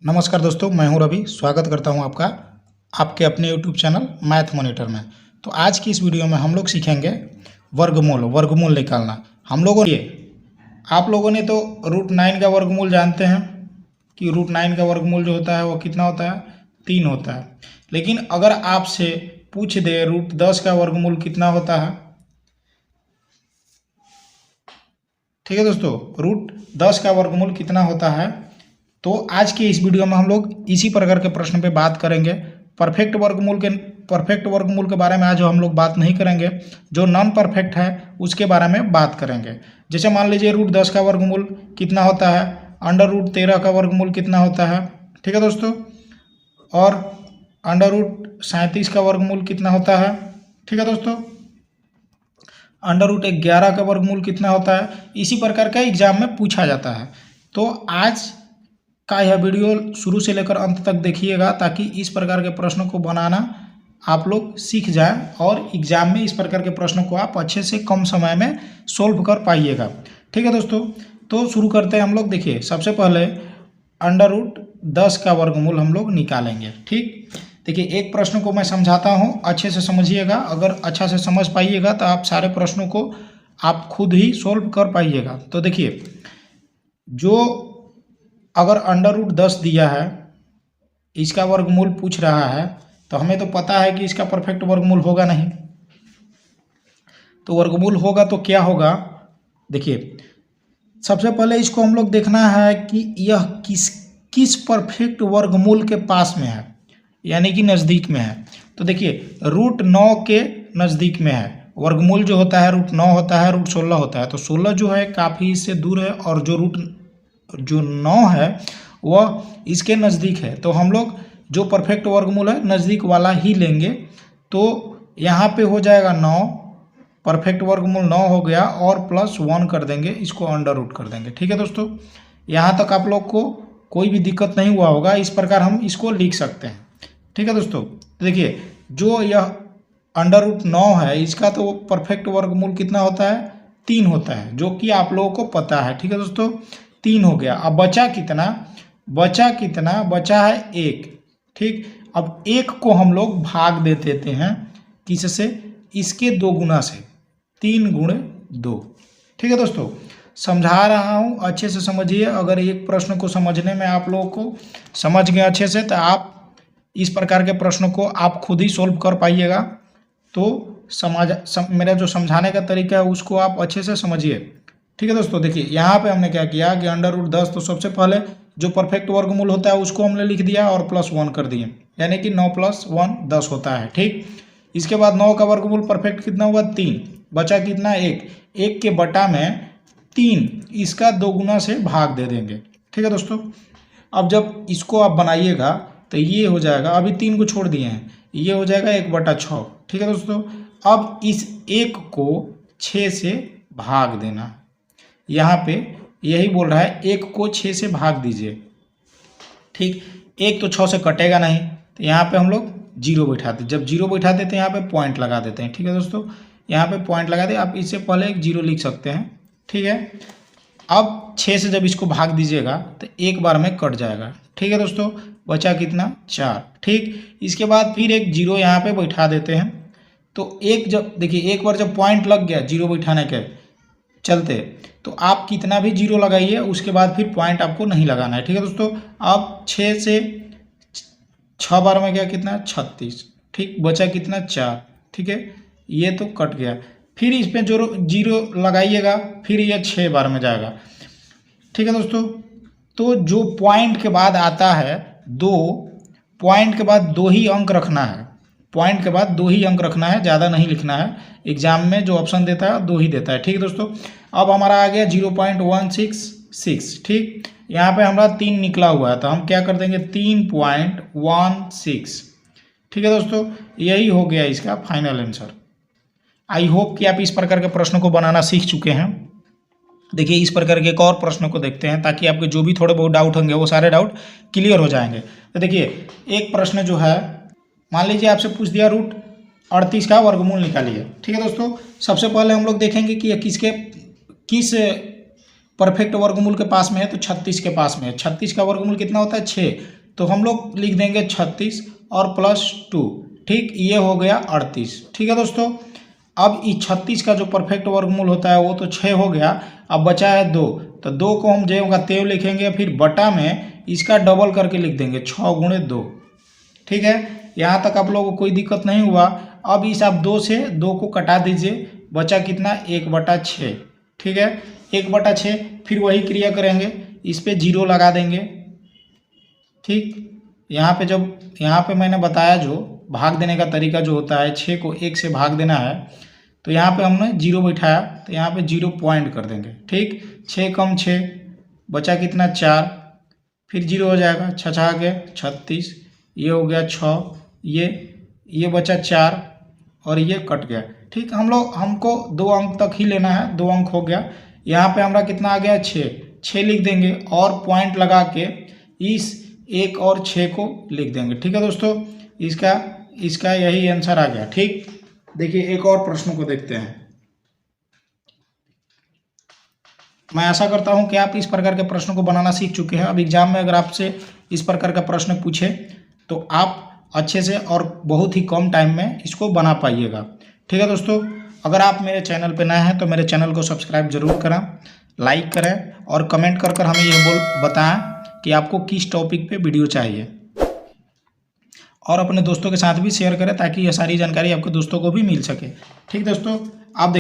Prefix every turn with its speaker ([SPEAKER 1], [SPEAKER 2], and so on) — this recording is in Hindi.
[SPEAKER 1] नमस्कार दोस्तों, मैं हूं रवि। स्वागत करता हूं आपका आपके अपने YouTube चैनल मैथ मॉनिटर में। तो आज की इस वीडियो में हम लोग सीखेंगे वर्गमूल निकालना। हम लोगों ने आप लोगों ने तो √9 का वर्गमूल जानते हैं कि √9 का वर्गमूल जो होता है वो कितना होता है, 3 होता है। लेकिन अगर आपसे पूछ दे √10 का वर्गमूल कितना होता है, ठीक है दोस्तों, √10 का वर्गमूल कितना होता है, तो आज के इस वीडियो में हम लोग इसी प्रकार के प्रश्न पे बात करेंगे। परफेक्ट वर्गमूल के बारे में आज हम लोग बात नहीं करेंगे, जो नॉन परफेक्ट है उसके बारे में बात करेंगे। जैसे मान लीजिए √10 का वर्गमूल कितना होता है, √13 का वर्गमूल कितना होता है, ठीक है दोस्तों, और √37 का वर्गमूल कितना होता है, ठीक है दोस्तों, √11 का वर्गमूल कितना होता है। इसी प्रकार का एग्जाम में पूछा जाता है। तो आज का यह वीडियो शुरू से लेकर अंत तक देखिएगा ताकि इस प्रकार के प्रश्नों को बनाना आप लोग सीख जाएं और एग्जाम में इस प्रकार के प्रश्नों को आप अच्छे से कम समय में सोल्व कर पाइएगा, ठीक है दोस्तों। तो शुरू करते हैं हम लोग। देखिए, सबसे पहले √10 का वर्गमूल हम लोग निकालेंगे। ठीक, देखिए एक प्रश्न को मैं समझाता हूँ, अच्छे से समझिएगा। अगर अच्छा से समझ पाइएगा तो आप सारे प्रश्नों को आप खुद ही सोल्व कर पाइएगा। तो देखिए, जो अगर √10 दिया है, इसका वर्गमूल पूछ रहा है, तो हमें तो पता है कि इसका परफेक्ट वर्गमूल होगा नहीं। तो वर्गमूल होगा तो क्या होगा, देखिए सबसे पहले इसको हम लोग देखना है कि यह किस परफेक्ट वर्गमूल के पास में है, यानी कि नज़दीक में है। तो देखिए √9 के नज़दीक में है। वर्गमूल जो होता है √9 होता है, √16 होता है। तो 16 जो है काफ़ी इससे दूर है और जो 9 है वह इसके नज़दीक है। तो हम लोग जो परफेक्ट वर्गमूल है नज़दीक वाला ही लेंगे। तो यहाँ पे हो जाएगा 9, परफेक्ट वर्गमूल 9 हो गया और +1 कर देंगे, इसको √ कर देंगे। ठीक है दोस्तों, यहाँ तक आप लोग को कोई भी दिक्कत नहीं हुआ होगा। इस प्रकार हम इसको लिख सकते हैं, ठीक है दोस्तों। देखिए, जो यह √9 है, इसका तो परफेक्ट वर्गमूल कितना होता है, 3 होता है, जो कि आप लोगों को पता है। ठीक है दोस्तों, 3 हो गया। अब बचा कितना, बचा है 1। ठीक, अब 1 को हम लोग भाग दे देते हैं किससे, इसके 2 गुना से, 3 × 2। ठीक है दोस्तों, समझा रहा हूँ, अच्छे से समझिए। अगर एक प्रश्न को समझने में आप लोगों को समझ गए अच्छे से, तो आप इस प्रकार के प्रश्नों को आप खुद ही सोल्व कर पाइएगा। तो मेरा जो समझाने का तरीका है उसको आप अच्छे से समझिए। ठीक है दोस्तों, देखिए यहाँ पे हमने क्या किया कि √10, तो सबसे पहले जो परफेक्ट वर्गमूल होता है उसको हमने लिख दिया और +1 कर दिए, यानी कि 9 + 1 10 होता है। ठीक, इसके बाद 9 का वर्गमूल परफेक्ट कितना हुआ, 3। बचा कितना, 1 के बटा में 3, इसका 2 गुना से भाग दे देंगे। ठीक है दोस्तों, अब जब इसको आप बनाइएगा तो ये हो जाएगा, अभी 3 को छोड़ दिए हैं, ये हो जाएगा 1/6। ठीक है दोस्तों, अब इस 1 को 6 से भाग देना। यहाँ पे यही बोल रहा है 1 को 6 से भाग दीजिए। ठीक, 1 तो 6 से कटेगा नहीं, तो यहाँ पे हम लोग 0 बैठाते। जब 0 बैठा देते हैं यहाँ पे पॉइंट लगा देते हैं। ठीक है दोस्तों, यहाँ पे पॉइंट लगा दे। आप इससे पहले एक 0 लिख सकते हैं। ठीक है, अब 6 से जब इसको भाग दीजिएगा तो एक बार में कट जाएगा। ठीक है दोस्तों, बचा कितना, 4। ठीक, इसके बाद फिर एक 0 यहाँ पे बैठा देते हैं। तो जब देखिए एक बार जब पॉइंट लग गया 0 बैठाने के चलते, तो आप कितना भी 0 लगाइए, उसके बाद फिर पॉइंट आपको नहीं लगाना है। ठीक है दोस्तों, अब 6 से 6 बार में गया कितना, 36। ठीक, बचा कितना, 4। ठीक है, ये तो कट गया। फिर इस पे जो 0 लगाइएगा, फिर ये 6 बार में जाएगा। ठीक है दोस्तों, तो जो पॉइंट के बाद आता है 2, पॉइंट के बाद 2 ही अंक रखना है। पॉइंट के बाद 2 ही अंक रखना है, ज़्यादा नहीं लिखना है। एग्जाम में जो ऑप्शन देता है 2 ही देता है। ठीक है दोस्तों, अब हमारा आ गया 0.166। ठीक, यहाँ पे हमारा 3 निकला हुआ है, तो हम क्या कर देंगे, 3.16। ठीक है दोस्तों, यही हो गया इसका फाइनल आंसर। आई होप कि आप इस प्रकार के प्रश्नों को बनाना सीख चुके हैं। देखिए, इस प्रकार के एक और प्रश्न को देखते हैं ताकि आपके जो भी थोड़े बहुत डाउट होंगे वो सारे डाउट क्लियर हो जाएंगे। तो देखिए, एक प्रश्न जो है, मान लीजिए आपसे पूछ दिया √38 का वर्गमूल निकालिए। ठीक है दोस्तों, सबसे पहले हम लोग देखेंगे कि यह किस परफेक्ट वर्गमूल के पास में है तो 36 के पास में है। 36 का वर्गमूल कितना होता है 6, तो हम लोग लिख देंगे 36 और +2, ठीक, ये हो गया 38। ठीक है दोस्तों, अब इस 36 का जो परफेक्ट वर्गमूल होता है वो तो 6 हो गया, अब बचा है 2, तो 2 को हम ज्यों का त्यों लिखेंगे, फिर बटा में इसका डबल करके लिख देंगे 6 गुणे 2। ठीक है, यहाँ तक आप लोगों को कोई दिक्कत नहीं हुआ। अब इस आप 2 से 2 को कटा दीजिए, बचा कितना 1/6। ठीक है, 1/6, फिर वही क्रिया करेंगे, इस पे 0 लगा देंगे। ठीक, यहाँ पे जब यहाँ पे मैंने बताया जो भाग देने का तरीका जो होता है 6 को 1 से भाग देना है, तो यहाँ पे हमने 0 बैठाया तो यहाँ पे 0 पॉइंट कर देंगे। ठीक, 6 कम 6 बचा कितना 4, फिर 0 हो जाएगा, 6 आ गया 36, ये हो गया 6, ये बचा 4 और ये कट गया। ठीक, हमको 2 अंक तक ही लेना है, 2 अंक हो गया। यहाँ पे हमारा कितना आ गया 6 लिख देंगे और पॉइंट लगा के इस 1 और 6 को लिख देंगे। ठीक है दोस्तों, इसका यही आंसर आ गया। ठीक, देखिए एक और प्रश्न को देखते हैं। मैं आशा करता हूं कि आप इस प्रकार के प्रश्नों को बनाना सीख चुके हैं। अब एग्जाम में अगर आपसे इस प्रकार का प्रश्न पूछे तो आप अच्छे से और बहुत ही कम टाइम में इसको बना पाइएगा। ठीक है दोस्तों, अगर आप मेरे चैनल पर नए हैं तो मेरे चैनल को सब्सक्राइब जरूर करें, लाइक करें और कमेंट कर हमें ये बताएं कि आपको किस टॉपिक पे वीडियो चाहिए, और अपने दोस्तों के साथ भी शेयर करें ताकि यह सारी जानकारी आपके दोस्तों को भी मिल सके। ठीक दोस्तों,